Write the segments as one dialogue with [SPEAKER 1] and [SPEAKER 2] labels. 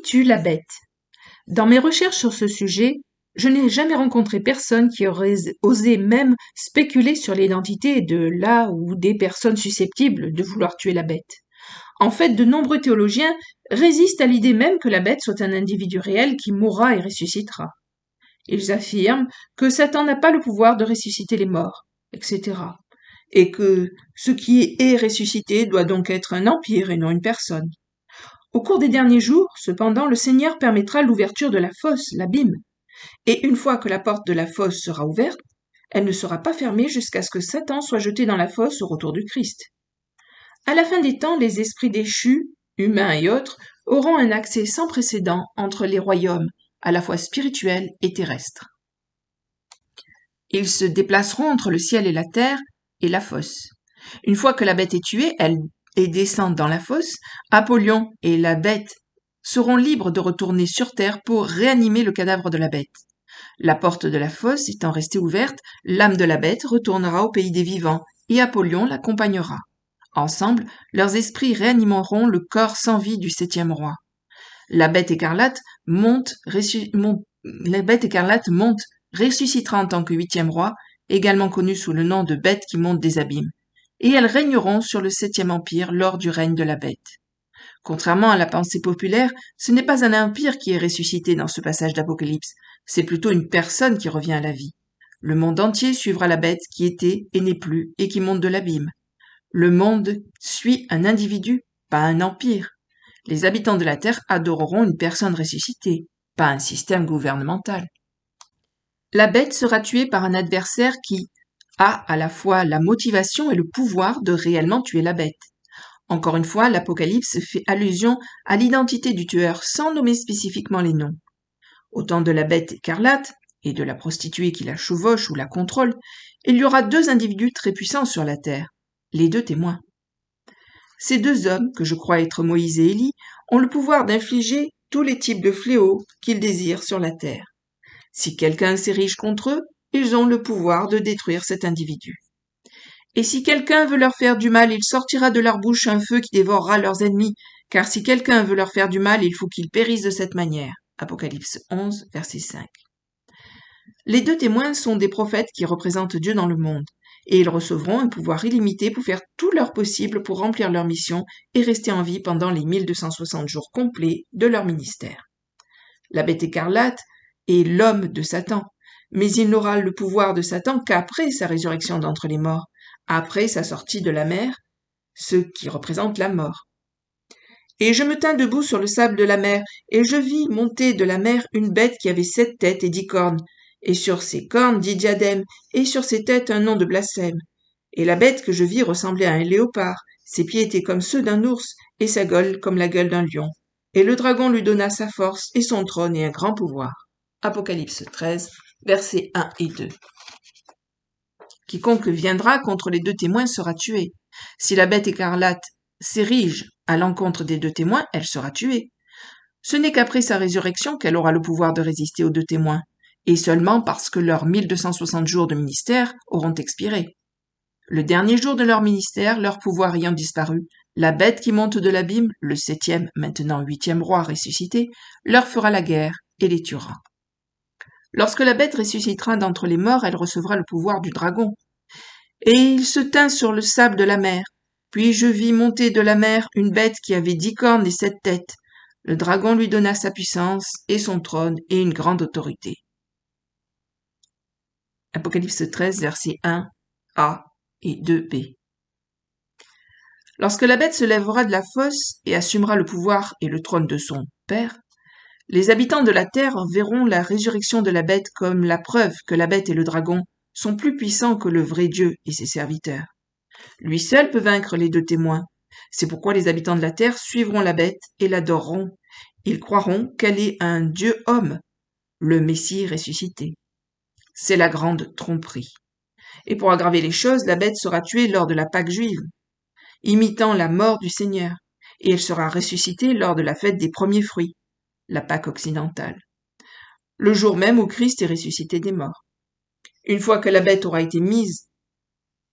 [SPEAKER 1] tue la bête? Dans mes recherches sur ce sujet, je n'ai jamais rencontré personne qui aurait osé même spéculer sur l'identité de la ou des personnes susceptibles de vouloir tuer la bête. En fait, de nombreux théologiens résistent à l'idée même que la bête soit un individu réel qui mourra et ressuscitera. Ils affirment que Satan n'a pas le pouvoir de ressusciter les morts, etc. Et que ce qui est ressuscité doit donc être un empire et non une personne. Au cours des derniers jours, cependant, le Seigneur permettra l'ouverture de la fosse, l'abîme. Et une fois que la porte de la fosse sera ouverte, elle ne sera pas fermée jusqu'à ce que Satan soit jeté dans la fosse au retour du Christ. À la fin des temps, les esprits déchus, humains et autres, auront un accès sans précédent entre les royaumes, à la fois spirituels et terrestres. Ils se déplaceront entre le ciel et la terre et la fosse. Une fois que la bête est tuée, elle descend dans la fosse, Apollyon et la bête seront libres de retourner sur terre pour réanimer le cadavre de la bête. La porte de la fosse étant restée ouverte, l'âme de la bête retournera au pays des vivants et Apollyon l'accompagnera. Ensemble, leurs esprits réanimeront le corps sans vie du 7e roi. La bête écarlate ressuscitera en tant que 8e roi, également connu sous le nom de bête qui monte des abîmes, et elles régneront sur le 7e empire lors du règne de la bête. Contrairement à la pensée populaire, ce n'est pas un empire qui est ressuscité dans ce passage d'Apocalypse, c'est plutôt une personne qui revient à la vie. Le monde entier suivra la bête qui était et n'est plus et qui monte de l'abîme. Le monde suit un individu, pas un empire. Les habitants de la Terre adoreront une personne ressuscitée, pas un système gouvernemental. La bête sera tuée par un adversaire qui a à la fois la motivation et le pouvoir de réellement tuer la bête. Encore une fois, l'Apocalypse fait allusion à l'identité du tueur sans nommer spécifiquement les noms. Au temps de la bête écarlate et de la prostituée qui la chevauche ou la contrôle, il y aura 2 individus très puissants sur la terre, les 2 témoins. Ces 2 hommes, que je crois être Moïse et Élie, ont le pouvoir d'infliger tous les types de fléaux qu'ils désirent sur la terre. Si quelqu'un s'érige contre eux, ils ont le pouvoir de détruire cet individu. Et si quelqu'un veut leur faire du mal, il sortira de leur bouche un feu qui dévorera leurs ennemis, car si quelqu'un veut leur faire du mal, il faut qu'ils périssent de cette manière. Apocalypse 11, verset 5. Les 2 témoins sont des prophètes qui représentent Dieu dans le monde, et ils recevront un pouvoir illimité pour faire tout leur possible pour remplir leur mission et rester en vie pendant les 1260 jours complets de leur ministère. La bête écarlate est l'homme de Satan, mais il n'aura le pouvoir de Satan qu'après sa résurrection d'entre les morts, après sa sortie de la mer, ce qui représente la mort. Et je me tins debout sur le sable de la mer, et je vis monter de la mer une bête qui avait 7 têtes et 10 cornes, et sur ses cornes 10 diadèmes, et sur ses têtes un nom de blasphème. Et la bête que je vis ressemblait à un léopard, ses pieds étaient comme ceux d'un ours, et sa gueule comme la gueule d'un lion. Et le dragon lui donna sa force et son trône et un grand pouvoir. Apocalypse 13, versets 1 et 2. Quiconque viendra contre les 2 témoins sera tué. Si la bête écarlate s'érige à l'encontre des 2 témoins, elle sera tuée. Ce n'est qu'après sa résurrection qu'elle aura le pouvoir de résister aux 2 témoins, et seulement parce que leurs 1260 jours de ministère auront expiré. Le dernier jour de leur ministère, leur pouvoir ayant disparu, la bête qui monte de l'abîme, le 7e, maintenant 8e roi ressuscité, leur fera la guerre et les tuera. Lorsque la bête ressuscitera d'entre les morts, elle recevra le pouvoir du dragon. Et il se tint sur le sable de la mer. Puis je vis monter de la mer une bête qui avait 10 cornes et 7 têtes. Le dragon lui donna sa puissance et son trône et une grande autorité. Apocalypse 13, versets 1a et 2b. Lorsque la bête se lèvera de la fosse et assumera le pouvoir et le trône de son père, les habitants de la terre verront la résurrection de la bête comme la preuve que la bête et le dragon sont plus puissants que le vrai Dieu et ses serviteurs. Lui seul peut vaincre les 2 témoins. C'est pourquoi les habitants de la terre suivront la bête et l'adoreront. Ils croiront qu'elle est un Dieu homme, le Messie ressuscité. C'est la grande tromperie. Et pour aggraver les choses, la bête sera tuée lors de la Pâque juive, imitant la mort du Seigneur, et elle sera ressuscitée lors de la fête des premiers fruits, la Pâque occidentale, le jour même où Christ est ressuscité des morts. Une fois que la bête aura été mise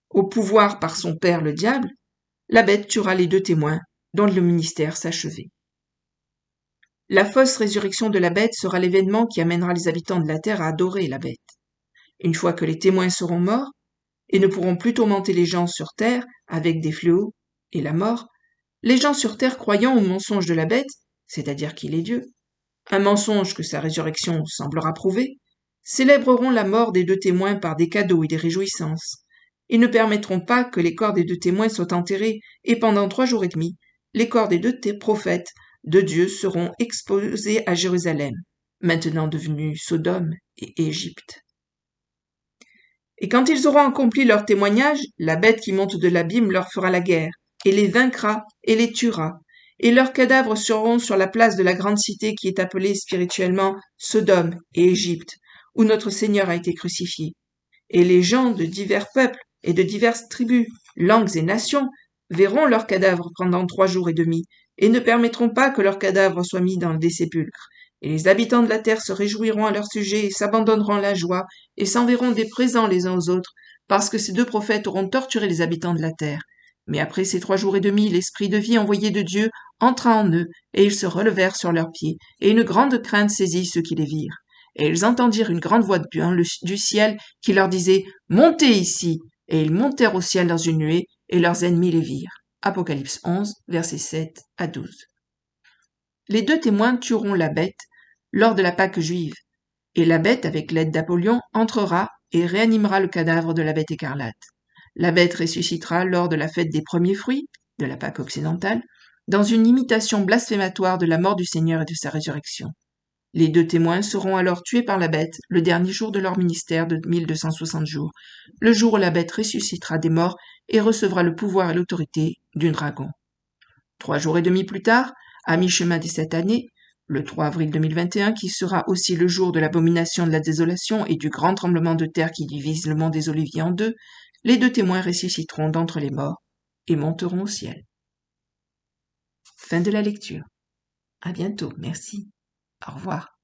[SPEAKER 1] au pouvoir par son père le diable, la bête tuera les 2 témoins dont le ministère s'achevait. La fausse résurrection de la bête sera l'événement qui amènera les habitants de la terre à adorer la bête. Une fois que les témoins seront morts, et ne pourront plus tourmenter les gens sur terre avec des fléaux et la mort, les gens sur terre croyant au mensonge de la bête, c'est-à-dire qu'il est Dieu, un mensonge que sa résurrection semblera prouver, célébreront la mort des deux témoins par des cadeaux et des réjouissances. Ils ne permettront pas que les corps des deux témoins soient enterrés, et pendant 3 jours et demi, les corps des deux prophètes de Dieu seront exposés à Jérusalem, maintenant devenue Sodome et Égypte. Et quand ils auront accompli leur témoignage, la bête qui monte de l'abîme leur fera la guerre, et les vaincra et les tuera, et leurs cadavres seront sur la place de la grande cité qui est appelée spirituellement Sodome et Égypte, où notre Seigneur a été crucifié. Et les gens de divers peuples et de diverses tribus, langues et nations verront leurs cadavres pendant 3 jours et demi, et ne permettront pas que leurs cadavres soient mis dans des sépulcres. Et les habitants de la terre se réjouiront à leur sujet et s'abandonneront à la joie, et s'enverront des présents les uns aux autres, parce que ces 2 prophètes auront torturé les habitants de la terre. Mais après ces 3 jours et demi, l'esprit de vie envoyé de Dieu entra en eux, et ils se relevèrent sur leurs pieds, et une grande crainte saisit ceux qui les virent. Et ils entendirent une grande voix du ciel qui leur disait « Montez ici !» Et ils montèrent au ciel dans une nuée, et leurs ennemis les virent. Apocalypse 11, versets 7 à 12. Les 2 témoins tueront la bête lors de la Pâque juive, et la bête, avec l'aide d'Apollyon, entrera et réanimera le cadavre de la bête écarlate. La bête ressuscitera lors de la fête des premiers fruits, de la Pâque occidentale, dans une imitation blasphématoire de la mort du Seigneur et de sa résurrection. Les 2 témoins seront alors tués par la bête le dernier jour de leur ministère de 1260 jours, le jour où la bête ressuscitera des morts et recevra le pouvoir et l'autorité d'un dragon. 3 jours et demi plus tard, à mi-chemin de cette année, le 3 avril 2021, qui sera aussi le jour de l'abomination de la désolation et du grand tremblement de terre qui divise le mont des Oliviers en 2, les 2 témoins ressusciteront d'entre les morts et monteront au ciel. Fin de la lecture. À bientôt, merci. Au revoir.